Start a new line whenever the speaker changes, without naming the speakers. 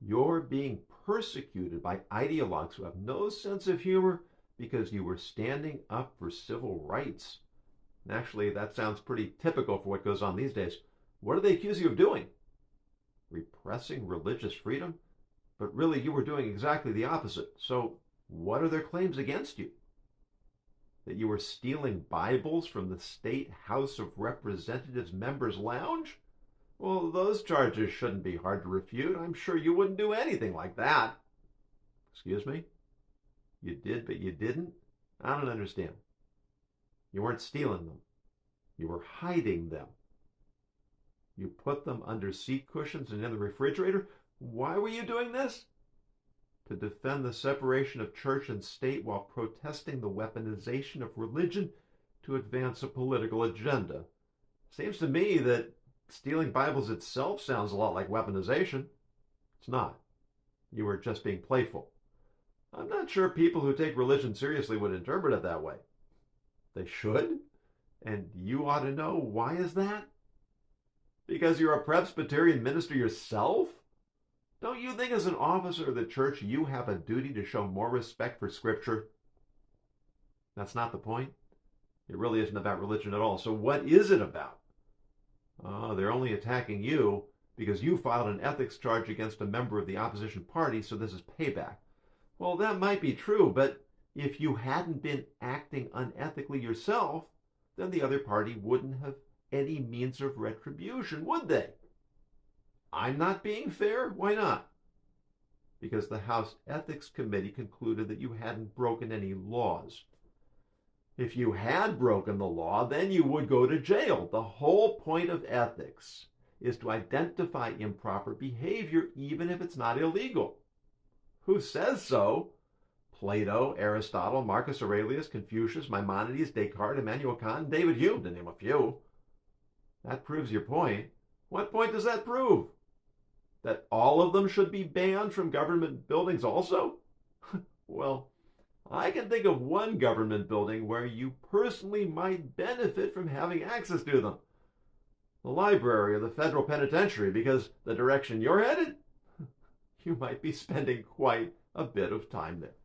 You're being persecuted by ideologues who have no sense of humor because you were standing up for civil rights. And actually, that sounds pretty typical for what goes on these days. What do they accuse you of doing? Repressing religious freedom? But really, you were doing exactly the opposite. So, what are their claims against you? That you were stealing Bibles from the State House of Representatives members' lounge? Well, those charges shouldn't be hard to refute. I'm sure you wouldn't do anything like that. Excuse me? You did, but you didn't? I don't understand. You weren't stealing them. You were hiding them. You put them under seat cushions and in the refrigerator? Why were you doing this? To defend the separation of church and state while protesting the weaponization of religion to advance a political agenda. Seems to me that stealing Bibles itself sounds a lot like weaponization. It's not. You were just being playful. I'm not sure people who take religion seriously would interpret it that way. They should? And you ought to know. Why is that? Because you're a Presbyterian minister yourself? Don't you think as an officer of the church you have a duty to show more respect for Scripture? That's not the point. It really isn't about religion at all. So what is it about? Oh, they're only attacking you because you filed an ethics charge against a member of the opposition party, so this is payback. Well, that might be true, but if you hadn't been acting unethically yourself, then the other party wouldn't have any means of retribution, would they? I'm not being fair? Why not? Because the House Ethics Committee concluded that you hadn't broken any laws. If you had broken the law, then you would go to jail. The whole point of ethics is to identify improper behavior, even if it's not illegal. Who says so? Plato, Aristotle, Marcus Aurelius, Confucius, Maimonides, Descartes, Immanuel Kant, David Hume, to name a few. That proves your point. What point does that prove? That all of them should be banned from government buildings also? Well, I can think of one government building where you personally might benefit from having access to them. The library or the federal penitentiary, because the direction you're headed, you might be spending quite a bit of time there.